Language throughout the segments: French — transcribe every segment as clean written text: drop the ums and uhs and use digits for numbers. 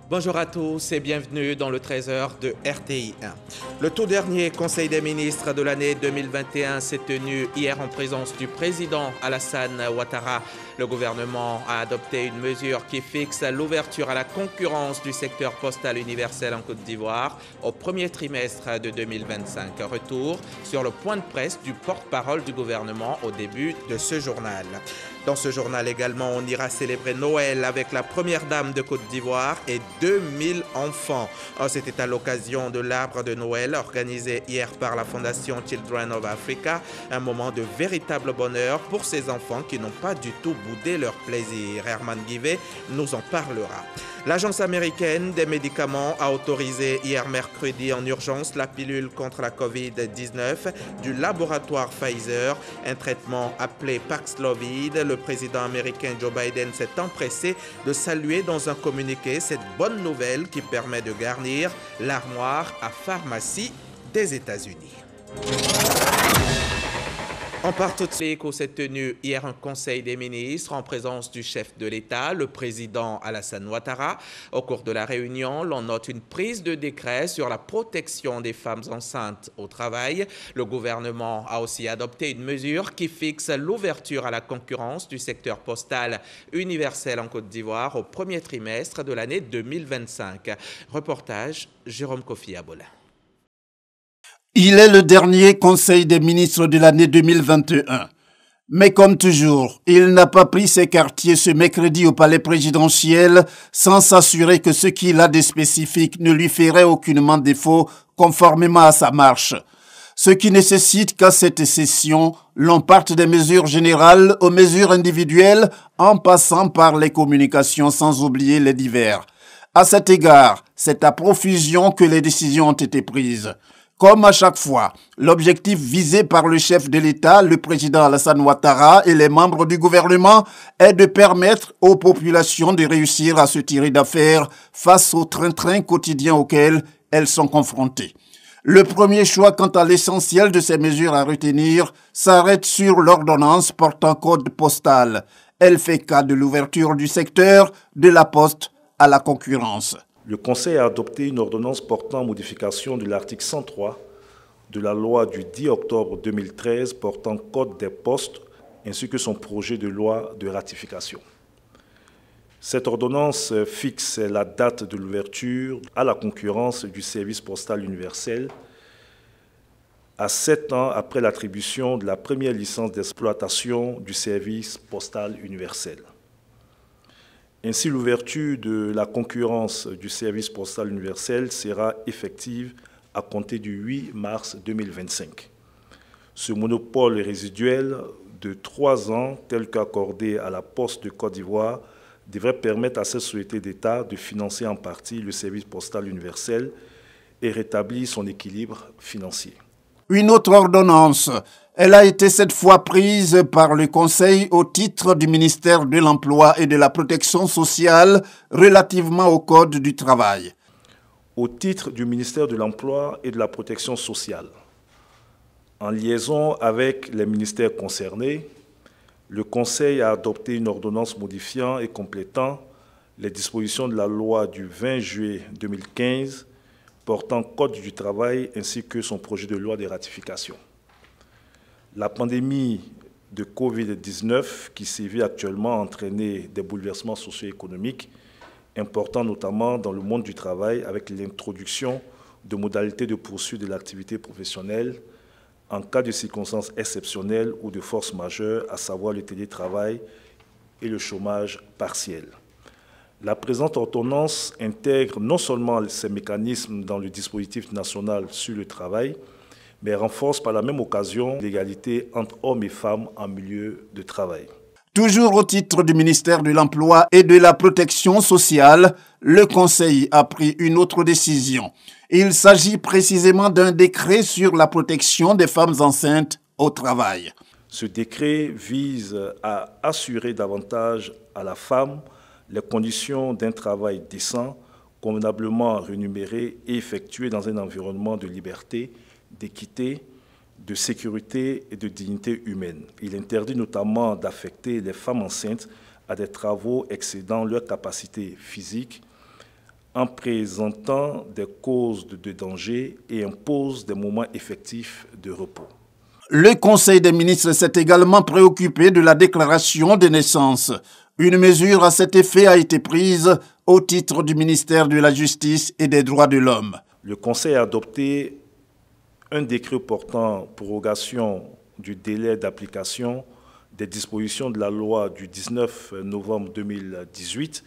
Bonjour à tous et bienvenue dans le 13h de RTI 1. Le tout dernier Conseil des ministres de l'année 2021 s'est tenu hier en présence du président Alassane Ouattara. Le gouvernement a adopté une mesure qui fixe l'ouverture à la concurrence du secteur postal universel en Côte d'Ivoire au premier trimestre de 2025. Retour sur le point de presse du porte-parole du gouvernement au début de ce journal. Dans ce journal également, on ira célébrer Noël avec la première dame de Côte d'Ivoire et 2000 enfants. C'était à l'occasion de l'arbre de Noël organisé hier par la Fondation Children of Africa. Un moment de véritable bonheur pour ces enfants qui n'ont pas du tout boudé leur plaisir. Herman Guivet nous en parlera. L'Agence américaine des médicaments a autorisé hier mercredi en urgence la pilule contre la Covid-19 du laboratoire Pfizer, un traitement appelé Paxlovid. Le président américain Joe Biden s'est empressé de saluer dans un communiqué cette bonne nouvelle qui permet de garnir l'armoire à pharmacie des États-Unis. En part tout de suite, où s'est tenu hier un conseil des ministres en présence du chef de l'État, le président Alassane Ouattara. Au cours de la réunion, l'on note une prise de décret sur la protection des femmes enceintes au travail. Le gouvernement a aussi adopté une mesure qui fixe l'ouverture à la concurrence du secteur postal universel en Côte d'Ivoire au premier trimestre de l'année 2025. Reportage Jérôme Kofi Abola. Il est le dernier Conseil des ministres de l'année 2021. Mais comme toujours, il n'a pas pris ses quartiers ce mercredi au palais présidentiel sans s'assurer que ce qu'il a de spécifique ne lui ferait aucunement défaut conformément à sa marche. Ce qui nécessite qu'à cette session, l'on parte des mesures générales aux mesures individuelles en passant par les communications sans oublier les divers. À cet égard, c'est à profusion que les décisions ont été prises. Comme à chaque fois, l'objectif visé par le chef de l'État, le président Alassane Ouattara et les membres du gouvernement est de permettre aux populations de réussir à se tirer d'affaire face au train-train quotidien auquel elles sont confrontées. Le premier choix quant à l'essentiel de ces mesures à retenir s'arrête sur l'ordonnance portant code postal. Elle fait cas de l'ouverture du secteur de la poste à la concurrence. Le Conseil a adopté une ordonnance portant modification de l'article 103 de la loi du 10 octobre 2013 portant Code des postes ainsi que son projet de loi de ratification. Cette ordonnance fixe la date de l'ouverture à la concurrence du service postal universel à 7 ans après l'attribution de la première licence d'exploitation du service postal universel. Ainsi, l'ouverture de la concurrence du service postal universel sera effective à compter du 8 mars 2025. Ce monopole résiduel de 3 ans, tel qu'accordé à la Poste de Côte d'Ivoire, devrait permettre à cette société d'État de financer en partie le service postal universel et rétablir son équilibre financier. Une autre ordonnance, elle a été cette fois prise par le Conseil au titre du ministère de l'Emploi et de la Protection sociale relativement au Code du travail. Au titre du ministère de l'Emploi et de la Protection sociale, en liaison avec les ministères concernés, le Conseil a adopté une ordonnance modifiant et complétant les dispositions de la loi du 20 juillet 2015 portant Code du travail ainsi que son projet de loi de ratification. La pandémie de Covid-19 qui sévit actuellement a entraîné des bouleversements socio-économiques importants, notamment dans le monde du travail, avec l'introduction de modalités de poursuite de l'activité professionnelle en cas de circonstances exceptionnelles ou de force majeure, à savoir le télétravail et le chômage partiel. La présente ordonnance intègre non seulement ces mécanismes dans le dispositif national sur le travail, mais renforce par la même occasion l'égalité entre hommes et femmes en milieu de travail. Toujours au titre du ministère de l'Emploi et de la Protection sociale, le Conseil a pris une autre décision. Il s'agit précisément d'un décret sur la protection des femmes enceintes au travail. Ce décret vise à assurer davantage à la femme les conditions d'un travail décent, convenablement rémunéré et effectué dans un environnement de liberté, d'équité, de sécurité et de dignité humaine. Il interdit notamment d'affecter les femmes enceintes à des travaux excédant leur capacité physique, en présentant des causes de danger et impose des moments effectifs de repos. Le Conseil des ministres s'est également préoccupé de la déclaration des naissances. Une mesure à cet effet a été prise au titre du ministère de la Justice et des Droits de l'Homme. Le Conseil a adopté un décret portant prorogation du délai d'application des dispositions de la loi du 19 novembre 2018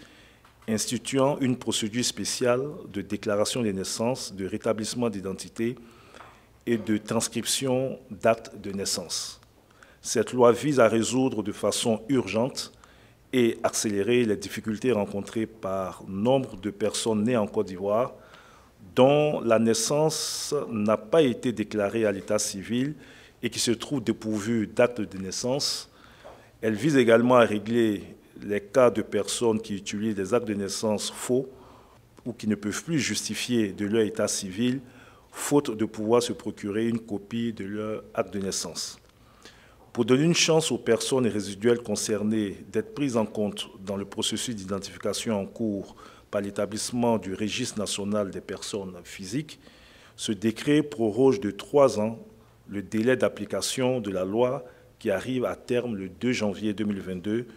instituant une procédure spéciale de déclaration des naissances, de rétablissement d'identité et de transcription d'actes de naissance. Cette loi vise à résoudre de façon urgente et accélérer les difficultés rencontrées par nombre de personnes nées en Côte d'Ivoire dont la naissance n'a pas été déclarée à l'état civil et qui se trouvent dépourvues d'actes de naissance. Elle vise également à régler les cas de personnes qui utilisent des actes de naissance faux ou qui ne peuvent plus justifier de leur état civil, faute de pouvoir se procurer une copie de leur acte de naissance. Pour donner une chance aux personnes résiduelles concernées d'être prises en compte dans le processus d'identification en cours par l'établissement du registre national des personnes physiques, ce décret proroge de 3 ans le délai d'application de la loi qui arrive à terme le 2 janvier 2022,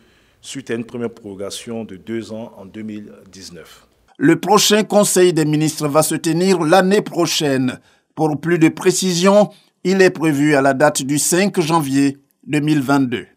suite à une première prorogation de 2 ans en 2019. Le prochain Conseil des ministres va se tenir l'année prochaine. Pour plus de précision, il est prévu à la date du 5 janvier 2022.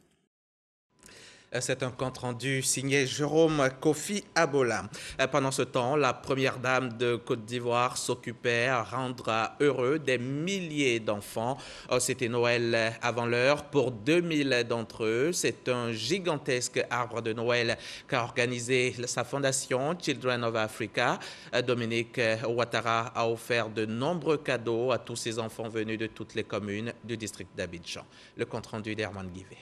C'est un compte-rendu signé Jérôme Kofi Abola. Pendant ce temps, la première dame de Côte d'Ivoire s'occupait à rendre heureux des milliers d'enfants. C'était Noël avant l'heure pour 2000 d'entre eux. C'est un gigantesque arbre de Noël qu'a organisé sa fondation Children of Africa. Dominique Ouattara a offert de nombreux cadeaux à tous ces enfants venus de toutes les communes du district d'Abidjan. Le compte-rendu d'Herman Guivet.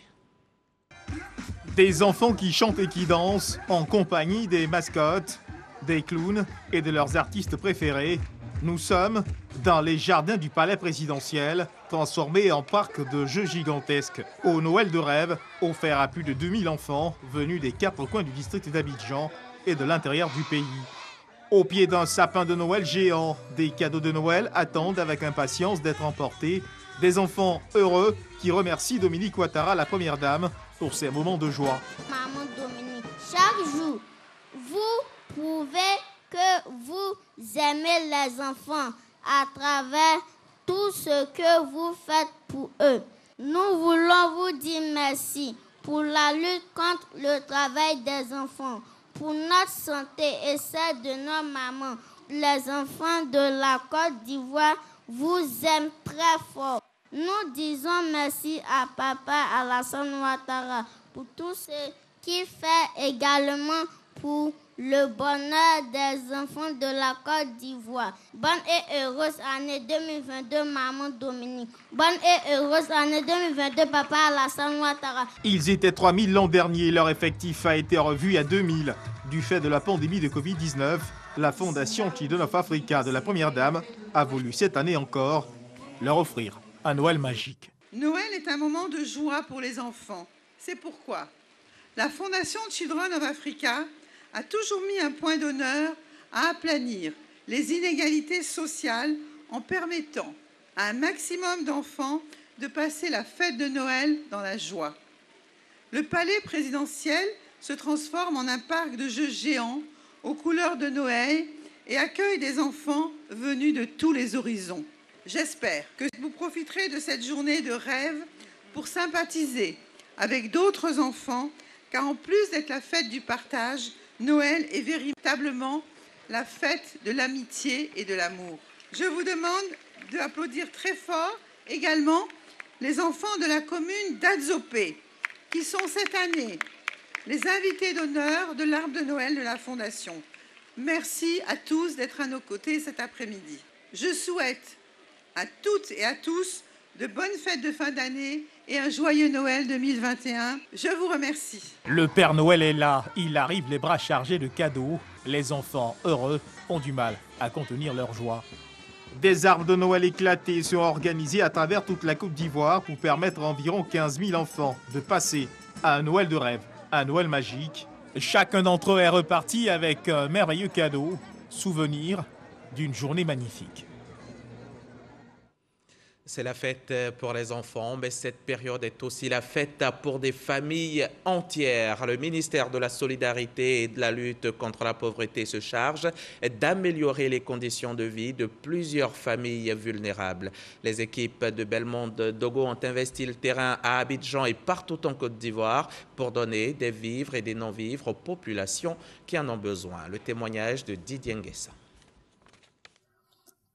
Des enfants qui chantent et qui dansent en compagnie des mascottes, des clowns et de leurs artistes préférés. Nous sommes dans les jardins du palais présidentiel, transformés en parc de jeux gigantesques. Au Noël de rêve, offert à plus de 2000 enfants venus des 4 coins du district d'Abidjan et de l'intérieur du pays. Au pied d'un sapin de Noël géant, des cadeaux de Noël attendent avec impatience d'être emportés. Des enfants heureux qui remercient Dominique Ouattara, la première dame, pour ces moments de joie. Maman Dominique, chaque jour, vous prouvez que vous aimez les enfants à travers tout ce que vous faites pour eux. Nous voulons vous dire merci pour la lutte contre le travail des enfants, pour notre santé et celle de nos mamans. Les enfants de la Côte d'Ivoire vous aiment très fort. Nous disons merci à Papa Alassane Ouattara pour tout ce qu'il fait également pour le bonheur des enfants de la Côte d'Ivoire. Bonne et heureuse année 2022, Maman Dominique. Bonne et heureuse année 2022, Papa Alassane Ouattara. Ils étaient 3000 l'an dernier. Leur effectif a été revu à 2000. Du fait de la pandémie de Covid-19, la fondation Children of Africa de la première dame a voulu cette année encore leur offrir un Noël magique. Noël est un moment de joie pour les enfants. C'est pourquoi la Fondation Children of Africa a toujours mis un point d'honneur à aplanir les inégalités sociales en permettant à un maximum d'enfants de passer la fête de Noël dans la joie. Le palais présidentiel se transforme en un parc de jeux géants aux couleurs de Noël et accueille des enfants venus de tous les horizons. J'espère que vous profiterez de cette journée de rêve pour sympathiser avec d'autres enfants, car en plus d'être la fête du partage, Noël est véritablement la fête de l'amitié et de l'amour. Je vous demande d'applaudir très fort également les enfants de la commune d'Adzopé, qui sont cette année les invités d'honneur de l'arbre de Noël de la Fondation. Merci à tous d'être à nos côtés cet après-midi. Je souhaite à toutes et à tous de bonnes fêtes de fin d'année et un joyeux Noël 2021. Je vous remercie. Le Père Noël est là. Il arrive les bras chargés de cadeaux. Les enfants heureux ont du mal à contenir leur joie. Des arbres de Noël éclatés sont organisés à travers toute la Côte d'Ivoire pour permettre à environ 15 000 enfants de passer à un Noël de rêve, un Noël magique. Chacun d'entre eux est reparti avec un merveilleux cadeau. souvenir d'une journée magnifique. C'est la fête pour les enfants, mais cette période est aussi la fête pour des familles entières. Le ministère de la Solidarité et de la lutte contre la pauvreté se charge d'améliorer les conditions de vie de plusieurs familles vulnérables. Les équipes de Belmonde Dogo ont investi le terrain à Abidjan et partout en Côte d'Ivoire pour donner des vivres et des non-vivres aux populations qui en ont besoin. Le témoignage de Didier Nguessa.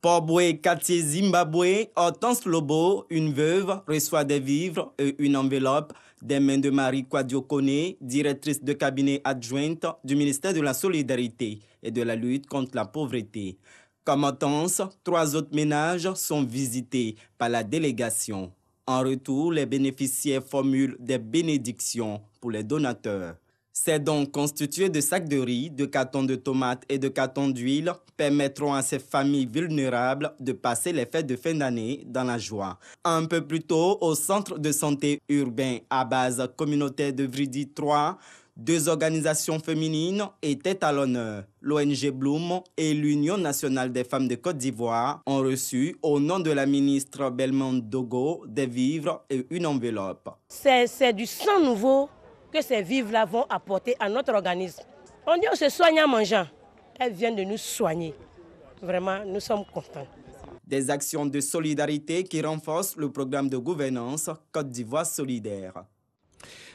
Pobwe quartier Zimbabwe, Hortense Lobo, une veuve, reçoit des vivres et une enveloppe des mains de Marie Kwadiokone, directrice de cabinet adjointe du ministère de la Solidarité et de la lutte contre la pauvreté. Comme Hortense, 3 autres ménages sont visités par la délégation. En retour, les bénéficiaires formulent des bénédictions pour les donateurs. Ces dons constitués de sacs de riz, de cartons de tomates et de cartons d'huile permettront à ces familles vulnérables de passer les fêtes de fin d'année dans la joie. Un peu plus tôt, au centre de santé urbain à base communautaire de Vridi 3, 2 organisations féminines étaient à l'honneur. L'ONG Bloom et l'Union nationale des femmes de Côte d'Ivoire ont reçu, au nom de la ministre Belmonde Dogo, des vivres et une enveloppe. C'est du sang nouveau que ces vivres-là vont apporter à notre organisme. On dit on se soigne en mangeant. Elles viennent de nous soigner. Vraiment, nous sommes contents. Des actions de solidarité qui renforcent le programme de gouvernance Côte d'Ivoire solidaire.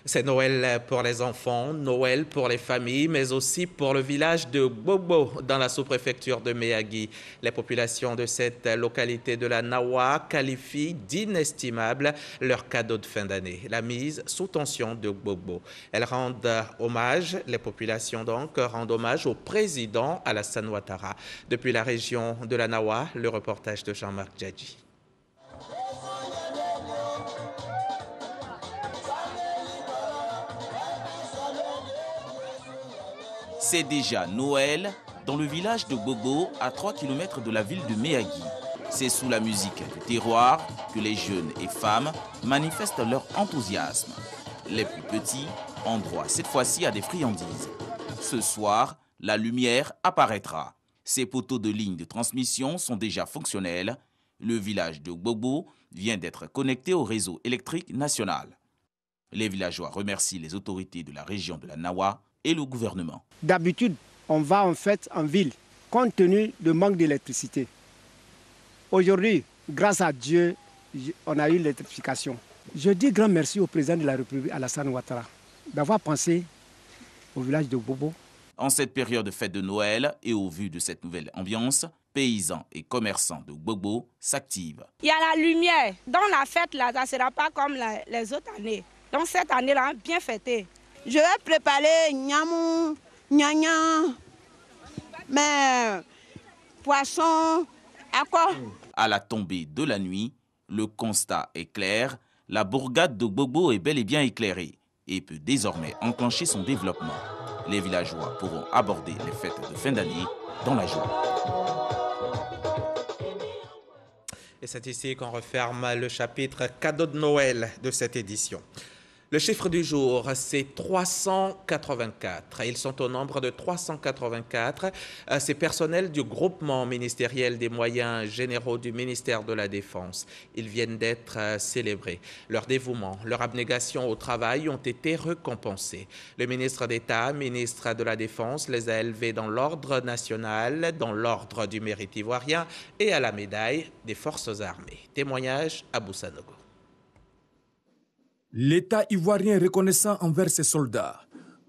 C'est Noël pour les enfants, Noël pour les familles, mais aussi pour le village de Gbogbo dans la sous-préfecture de Méagui. Les populations de cette localité de la Nawa qualifient d'inestimable leur cadeau de fin d'année, la mise sous tension de Gbogbo. Elles rendent hommage, les populations donc, rendent hommage au président Alassane Ouattara. Depuis la région de la Nawa, le reportage de Jean-Marc Djadji. C'est déjà Noël dans le village de Gbogbo, à 3 km de la ville de Méagui. C'est sous la musique du terroir que les jeunes et femmes manifestent leur enthousiasme. Les plus petits ont droit cette fois-ci à des friandises. Ce soir, la lumière apparaîtra. Ces poteaux de ligne de transmission sont déjà fonctionnels. Le village de Gbogbo vient d'être connecté au réseau électrique national. Les villageois remercient les autorités de la région de la Nawa et le gouvernement. D'habitude, on va en fête en ville, compte tenu du manque d'électricité. Aujourd'hui, grâce à Dieu, on a eu l'électrification. Je dis grand merci au président de la République, Alassane Ouattara, d'avoir pensé au village de Gbogbo. En cette période de fête de Noël et au vu de cette nouvelle ambiance, paysans et commerçants de Gbogbo s'activent. Il y a la lumière. Dans la fête, là, ça ne sera pas comme les autres années. Donc cette année-là, bien fêtée. Je vais préparer nyamou, nyanya, mais poisson, à quoi? À la tombée de la nuit, le constat est clair, la bourgade de Gbogbo est bel et bien éclairée et peut désormais enclencher son développement. Les villageois pourront aborder les fêtes de fin d'année dans la joie. Et c'est ici qu'on referme le chapitre cadeau de Noël de cette édition. Le chiffre du jour, c'est 384. Ils sont au nombre de 384. Ces personnels du groupement ministériel des moyens généraux du ministère de la Défense. Ils viennent d'être célébrés. Leur dévouement, leur abnégation au travail ont été récompensés. Le ministre d'État, ministre de la Défense, les a élevés dans l'ordre national, dans l'ordre du mérite ivoirien et à la médaille des forces armées. Témoignage à Boussanogo. L'État ivoirien reconnaissant envers ses soldats,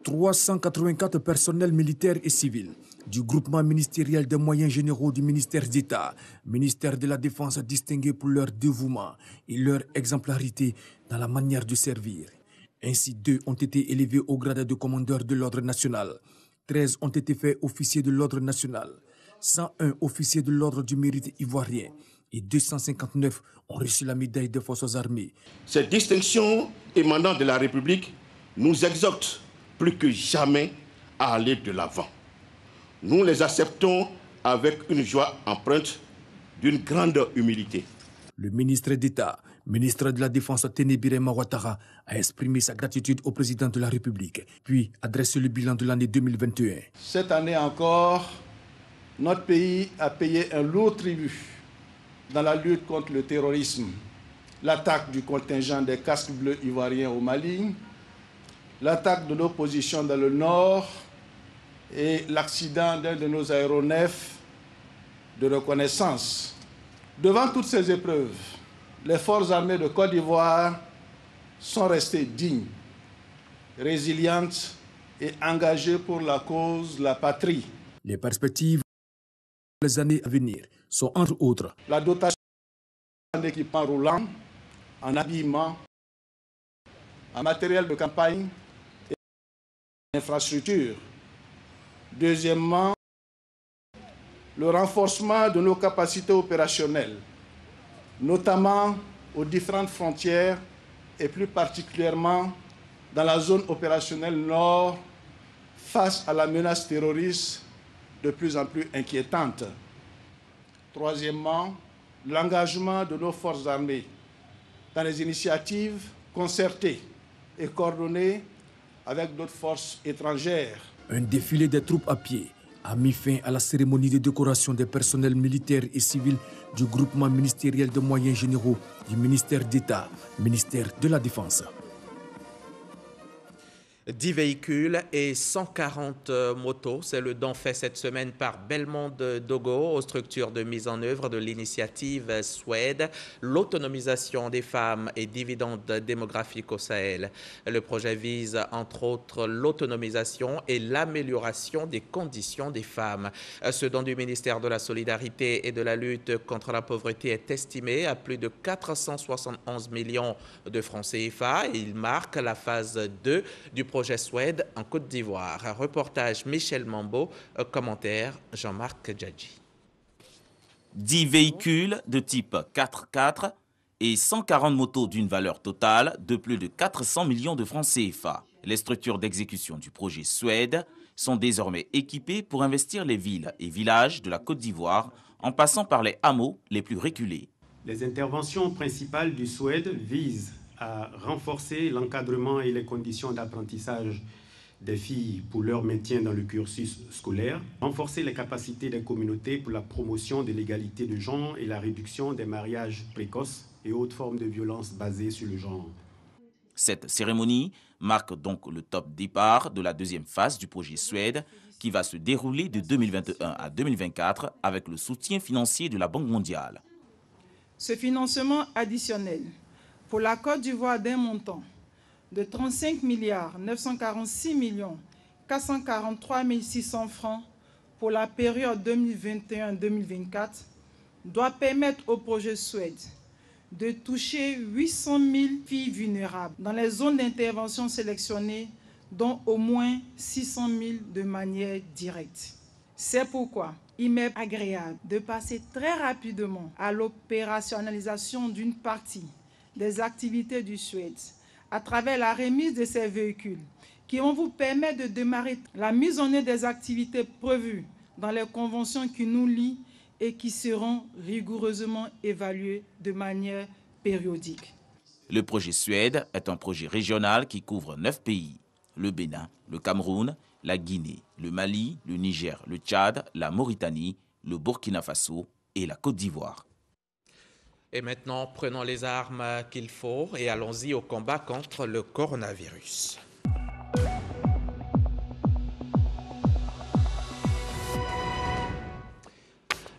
384 personnels militaires et civils du groupement ministériel des moyens généraux du ministère d'État, ministère de la Défense distingués pour leur dévouement et leur exemplarité dans la manière de servir. Ainsi, 2 ont été élevés au grade de commandeur de l'ordre national, 13 ont été faits officiers de l'ordre national, 101 officiers de l'ordre du mérite ivoirien, et 259 ont reçu la médaille des forces armées. Cette distinction émanant de la République nous exhorte plus que jamais à aller de l'avant. Nous les acceptons avec une joie empreinte d'une grande humilité. Le ministre d'État, ministre de la Défense Téné Birema Ouattara, a exprimé sa gratitude au président de la République, puis adressé le bilan de l'année 2021. Cette année encore, Notre pays a payé un lourd tribut dans la lutte contre le terrorisme, l'attaque du contingent des casques bleus ivoiriens au Mali, l'attaque de l'opposition dans le nord et l'accident d'un de nos aéronefs de reconnaissance. Devant toutes ces épreuves, les forces armées de Côte d'Ivoire sont restées dignes, résilientes et engagées pour la cause, la patrie. Les perspectives pour les années à venir sont entre autres la dotation en équipement roulant, en habillement, en matériel de campagne et en infrastructure. Deuxièmement, le renforcement de nos capacités opérationnelles, notamment aux différentes frontières et plus particulièrement dans la zone opérationnelle nord face à la menace terroriste de plus en plus inquiétante. Troisièmement, l'engagement de nos forces armées dans les initiatives concertées et coordonnées avec d'autres forces étrangères. Un défilé des troupes à pied a mis fin à la cérémonie de décoration des personnels militaires et civils du groupement ministériel de moyens généraux du ministère d'État, ministère de la Défense. 10 véhicules et 140 motos, c'est le don fait cette semaine par Belmonde Dogo aux structures de mise en œuvre de l'initiative Suède, l'autonomisation des femmes et dividendes démographiques au Sahel. Le projet vise entre autres l'autonomisation et l'amélioration des conditions des femmes. Ce don du ministère de la Solidarité et de la lutte contre la pauvreté est estimé à plus de 471 millions de francs CFA et il marque la phase 2 du projet Suède en Côte d'Ivoire. Reportage Michel Mambo, commentaire Jean-Marc Djadji. 10 véhicules de type 4x4 et 140 motos d'une valeur totale de plus de 400 millions de francs CFA. Les structures d'exécution du projet Suède sont désormais équipées pour investir les villes et villages de la Côte d'Ivoire en passant par les hameaux les plus reculés. Les interventions principales du Suède visent à renforcer l'encadrement et les conditions d'apprentissage des filles pour leur maintien dans le cursus scolaire, renforcer les capacités des communautés pour la promotion de l'égalité de genre et la réduction des mariages précoces et autres formes de violences basées sur le genre. Cette cérémonie marque donc le top départ de la deuxième phase du projet Suède qui va se dérouler de 2021 à 2024 avec le soutien financier de la Banque mondiale. Ce financement additionnel pour la Côte d'Ivoire d'un montant de 35 946 443 600 francs pour la période 2021-2024 doit permettre au projet Suède de toucher 800 000 filles vulnérables dans les zones d'intervention sélectionnées, dont au moins 600 000 de manière directe. C'est pourquoi il m'est agréable de passer très rapidement à l'opérationnalisation d'une partie des activités du Suède à travers la remise de ces véhicules qui vont vous permettre de démarrer la mise en œuvre des activités prévues dans les conventions qui nous lient et qui seront rigoureusement évaluées de manière périodique. Le projet Suède est un projet régional qui couvre 9 pays, le Bénin, le Cameroun, la Guinée, le Mali, le Niger, le Tchad, la Mauritanie, le Burkina Faso et la Côte d'Ivoire. Et maintenant, prenons les armes qu'il faut et allons-y au combat contre le coronavirus.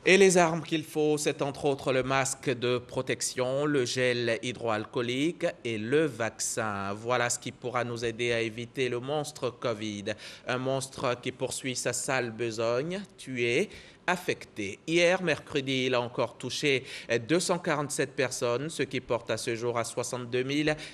Et les armes qu'il faut, c'est entre autres le masque de protection, le gel hydroalcoolique et le vaccin. Voilà ce qui pourra nous aider à éviter le monstre Covid. Un monstre qui poursuit sa sale besogne, tué, affecté. Hier, mercredi, il a encore touché 247 personnes, ce qui porte à ce jour à 62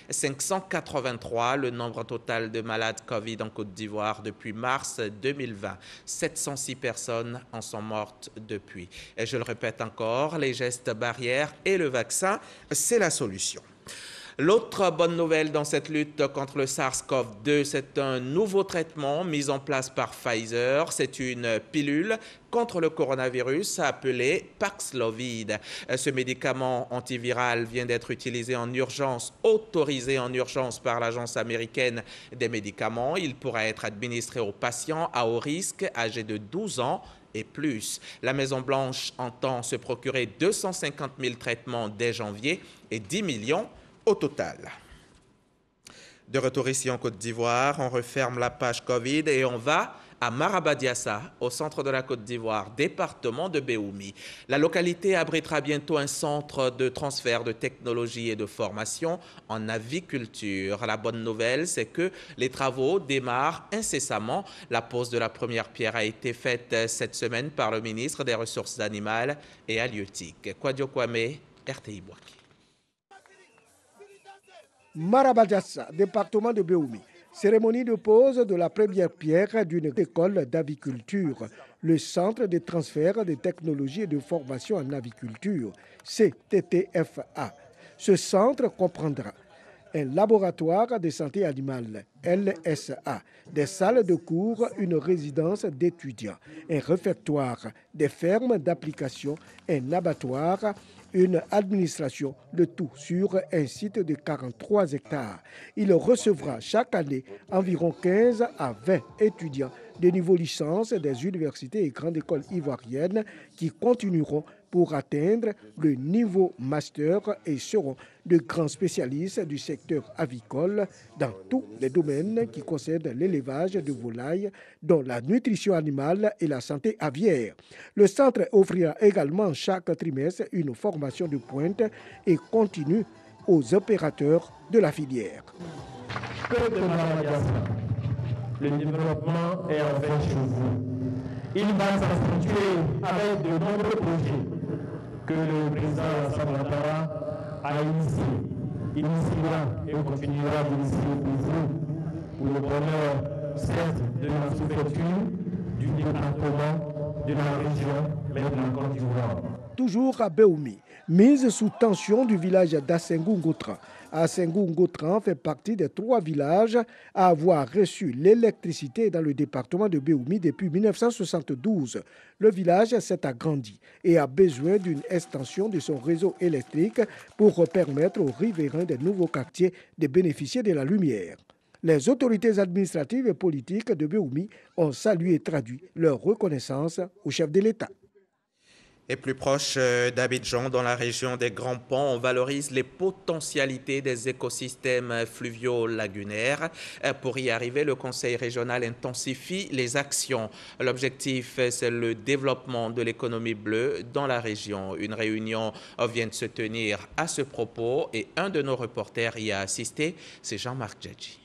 583 le nombre total de malades Covid en Côte d'Ivoire depuis mars 2020. 706 personnes en sont mortes depuis. Et je le répète encore, les gestes barrières et le vaccin, c'est la solution. L'autre bonne nouvelle dans cette lutte contre le SARS-CoV-2, c'est un nouveau traitement mis en place par Pfizer. C'est une pilule contre le coronavirus appelée Paxlovid. Ce médicament antiviral vient d'être utilisé en urgence, autorisé en urgence par l'Agence américaine des médicaments. Il pourra être administré aux patients à haut risque âgés de 12 ans et plus. La Maison-Blanche entend se procurer 250 000 traitements dès janvier et 10 millions au total. De retour ici en Côte d'Ivoire, on referme la page Covid et on va à Marabadiassa, au centre de la Côte d'Ivoire, département de Béoumi. La localité abritera bientôt un centre de transfert de technologie et de formation en aviculture. La bonne nouvelle, c'est que les travaux démarrent incessamment. La pose de la première pierre a été faite cette semaine par le ministre des Ressources animales et halieutiques. Kwadio Kwame, RTI Boaki. Marabadiassa, département de Béoumi. Cérémonie de pose de la première pierre d'une école d'aviculture, le Centre de transfert de technologies et de formation en aviculture, CTTFA. Ce centre comprendra un laboratoire de santé animale, LSA, des salles de cours, une résidence d'étudiants, un réfectoire, des fermes d'application, un abattoir, une administration, le tout sur un site de 43 hectares. Il recevra chaque année environ 15 à 20 étudiants de niveau licence des universités et grandes écoles ivoiriennes qui continueront pour atteindre le niveau master et seront de grands spécialistes du secteur avicole dans tous les domaines qui concernent l'élevage de volailles, dont la nutrition animale et la santé aviaire. Le centre offrira également chaque trimestre une formation de pointe et continue aux opérateurs de la filière. Le développement est en fait chez vous. Il va s'accentuer avec de nombreux projets que le président Alassane Ouattara a initiera et continuera d'initier pour vous, pour le bonheur, certes, de la sous-préfecture, du département, de la région, mais de la Côte d'Ivoire. Toujours à Béoumi, mise sous tension du village d'Assengou-Ngoutran. Assengou-Ngoutran fait partie des 3 villages à avoir reçu l'électricité dans le département de Béoumi depuis 1972. Le village s'est agrandi et a besoin d'une extension de son réseau électrique pour permettre aux riverains des nouveaux quartiers de bénéficier de la lumière. Les autorités administratives et politiques de Béoumi ont salué et traduit leur reconnaissance au chef de l'État. Et plus proche d'Abidjan, dans la région des Grands Ponts, on valorise les potentialités des écosystèmes fluviaux lagunaires. Pour y arriver, le Conseil régional intensifie les actions. L'objectif, c'est le développement de l'économie bleue dans la région. Une réunion vient de se tenir à ce propos et un de nos reporters y a assisté, c'est Jean-Marc Djadji.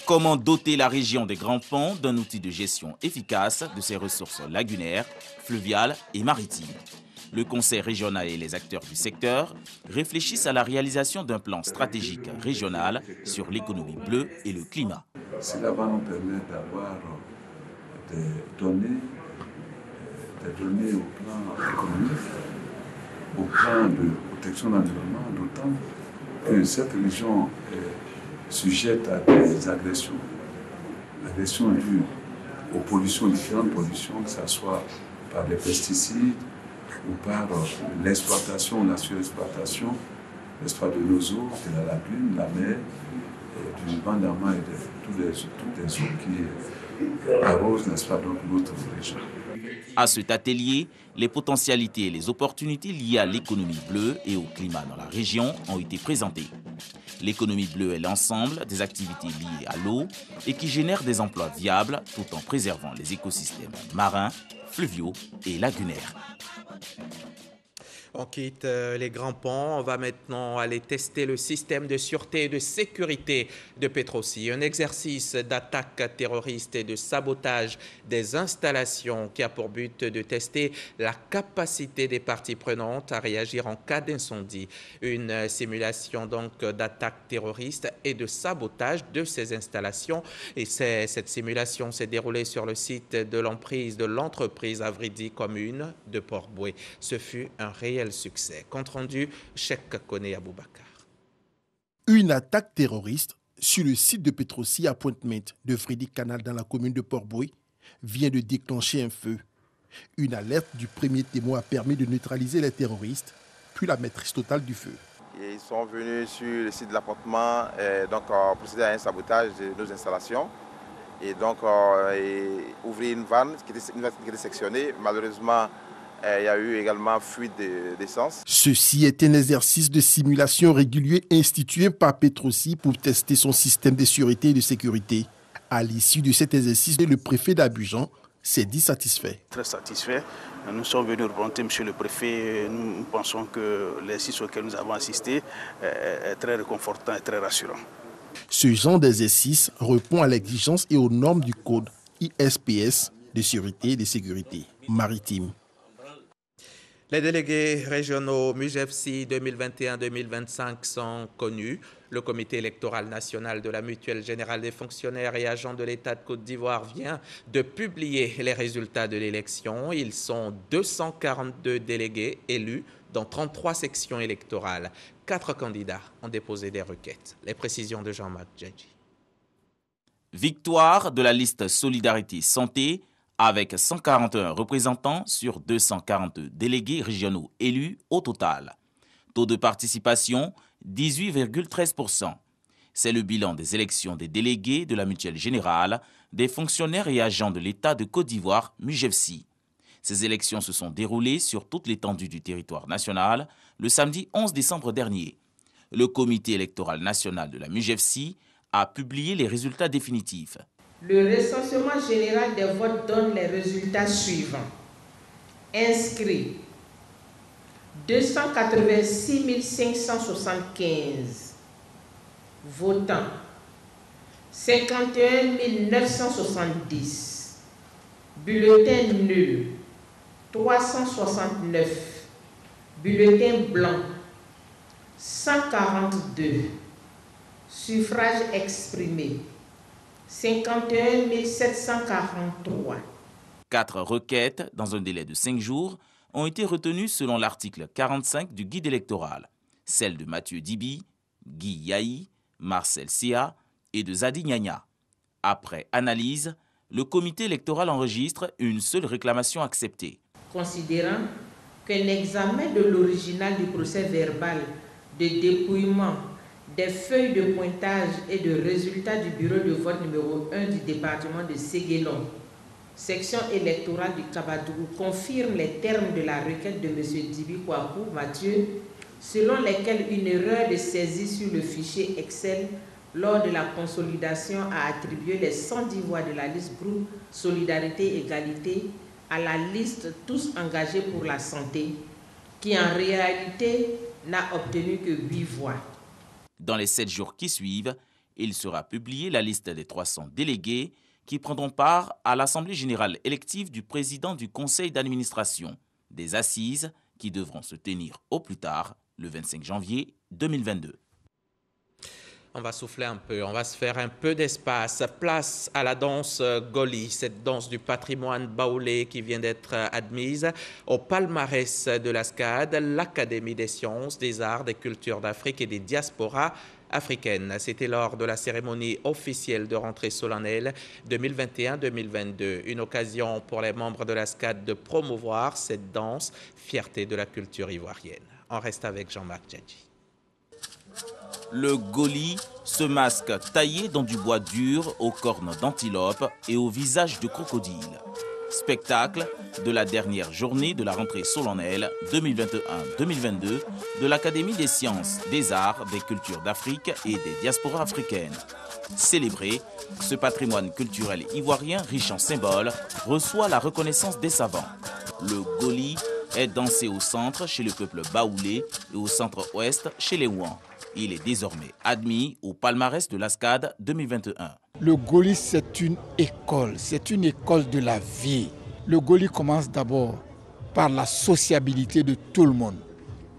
Comment doter la région des Grands Ponts d'un outil de gestion efficace de ses ressources lagunaires, fluviales et maritimes? Le Conseil régional et les acteurs du secteur réfléchissent à la réalisation d'un plan stratégique régional sur l'économie bleue et le climat. Cela va nous permettre d'avoir des données au plan économique, au plan de protection de l'environnement, d'autant que cette région est sujette à des agressions dues aux pollutions, différentes pollutions, que ce soit par les pesticides ou par l'exploitation, la surexploitation, l'exploit de nos eaux, de la lagune, la mer, du Bandama et de toutes les eaux qui arrosent, n'est-ce pas, donc notre région. À cet atelier, les potentialités et les opportunités liées à l'économie bleue et au climat dans la région ont été présentées. L'économie bleue est l'ensemble des activités liées à l'eau et qui génèrent des emplois viables tout en préservant les écosystèmes marins, fluviaux et lagunaires. On quitte les Grands Ponts, on va maintenant aller tester le système de sûreté et de sécurité de Petrosi. Un exercice d'attaque terroriste et de sabotage des installations qui a pour but de tester la capacité des parties prenantes à réagir en cas d'incendie. Une simulation donc d'attaque terroriste et de sabotage de ces installations. Et cette simulation s'est déroulée sur le site de l'emprise de l'entreprise Avridi commune de Port-Boué. Ce fut un réel succès. Compte rendu, Cheikh Kone Aboubakar. Une attaque terroriste sur le site de Petrosi à Pointe-Mette de Frédéric-Canal dans la commune de Port-Bouilly vient de déclencher un feu. Une alerte du premier témoin a permis de neutraliser les terroristes, puis la maîtrise totale du feu. Ils sont venus sur le site de l'appartement donc procéder à un sabotage de nos installations et donc ouvrir une vanne qui était sectionnée. Malheureusement, il y a eu également fuite d'essence. Ceci est un exercice de simulation régulier institué par Petrosi pour tester son système de sûreté et de sécurité. À l'issue de cet exercice, le préfet d'Abidjan s'est dit satisfait. Très satisfait. Nous sommes venus représenter M. le préfet. Nous pensons que l'exercice auquel nous avons assisté est très réconfortant et très rassurant. Ce genre d'exercice répond à l'exigence et aux normes du code ISPS de sûreté et de sécurité maritime. Les délégués régionaux MUJEFSI 2021-2025 sont connus. Le comité électoral national de la Mutuelle générale des fonctionnaires et agents de l'État de Côte d'Ivoire vient de publier les résultats de l'élection. Ils sont 242 délégués élus dans 33 sections électorales. 4 candidats ont déposé des requêtes. Les précisions de Jean-Marc Djadji. Victoire de la liste Solidarité Santé avec 141 représentants sur 242 délégués régionaux élus au total. Taux de participation, 18,13%. C'est le bilan des élections des délégués de la Mutuelle générale, des fonctionnaires et agents de l'État de Côte d'Ivoire, MUJEFSI. Ces élections se sont déroulées sur toute l'étendue du territoire national le samedi 11 décembre dernier. Le comité électoral national de la MUJEFSI a publié les résultats définitifs. Le recensement général des votes donne les résultats suivants. Inscrits 286 575. Votants 51 970. Bulletins nuls 369. Bulletins blancs 142. Suffrages exprimés 51 743. 4 requêtes, dans un délai de 5 jours, ont été retenues selon l'article 45 du guide électoral. Celles de Mathieu Dibi, Guy Yahi, Marcel Sia et de Zadi Nyanya. Après analyse, le comité électoral enregistre une seule réclamation acceptée. Considérant qu'un examen de l'original du procès verbal de dépouillement des feuilles de pointage et de résultats du bureau de vote numéro 1 du département de Séguélon, section électorale du Kabadougou, confirme les termes de la requête de M. Dibi Kouakou Mathieu, selon lesquels une erreur de saisie sur le fichier Excel lors de la consolidation a attribué les 110 voix de la liste groupe Solidarité Égalité à la liste Tous engagés pour la santé, qui en réalité n'a obtenu que 8 voix. Dans les 7 jours qui suivent, il sera publié la liste des 300 délégués qui prendront part à l'Assemblée générale élective du président du conseil d'administration, des assises qui devront se tenir au plus tard le 25 janvier 2022. On va souffler un peu, on va se faire un peu d'espace. Place à la danse Goli, cette danse du patrimoine baoulé qui vient d'être admise au palmarès de la SCAD, l'Académie des sciences, des arts, des cultures d'Afrique et des diasporas africaines. C'était lors de la cérémonie officielle de rentrée solennelle 2021-2022. Une occasion pour les membres de la SCAD de promouvoir cette danse, fierté de la culture ivoirienne. On reste avec Jean-Marc Djadji. Le Goli, ce masque taillé dans du bois dur aux cornes d'antilope et au visage de crocodile. Spectacle de la dernière journée de la rentrée solennelle 2021-2022 de l'Académie des sciences, des arts, des cultures d'Afrique et des diasporas africaines. Célébré, ce patrimoine culturel ivoirien riche en symboles reçoit la reconnaissance des savants. Le Goli est dansé au centre chez le peuple baoulé et au centre-ouest chez les Ouans. Il est désormais admis au palmarès de l'ASCAD 2021. Le Goli, c'est une école de la vie. Le Goli commence d'abord par la sociabilité de tout le monde,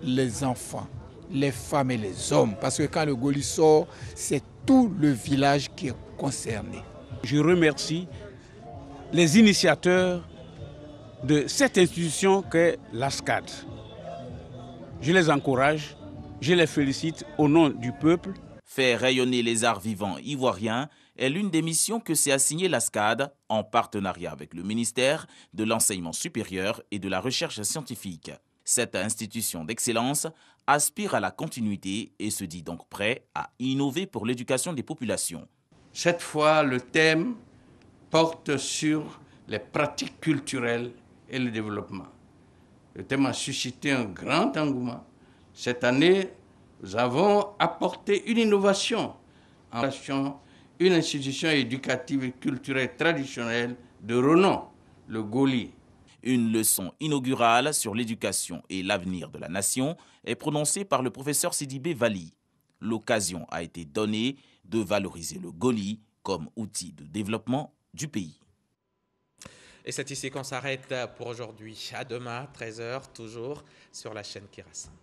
les enfants, les femmes et les hommes. Parce que quand le Goli sort, c'est tout le village qui est concerné. Je remercie les initiateurs de cette institution qu'est l'ASCAD. Je les encourage. Je les félicite au nom du peuple Faire rayonner les arts vivants ivoiriens est l'une des missions que s'est assignée l'ASCAD en partenariat avec le ministère de l'Enseignement supérieur et de la Recherche scientifique. Cette institution d'excellence aspire à la continuité et se dit donc prêt à innover pour l'éducation des populations. Cette fois, le thème porte sur les pratiques culturelles et le développement. Le thème a suscité un grand engouement. Cette année, nous avons apporté une innovation en relation une institution éducative et culturelle traditionnelle de renom, le Goli. Une leçon inaugurale sur l'éducation et l'avenir de la nation est prononcée par le professeur Sidibé Vali. L'occasion a été donnée de valoriser le Goli comme outil de développement du pays. Et c'est ici qu'on s'arrête pour aujourd'hui. À demain, 13h, toujours sur la chaîne qui rassemble.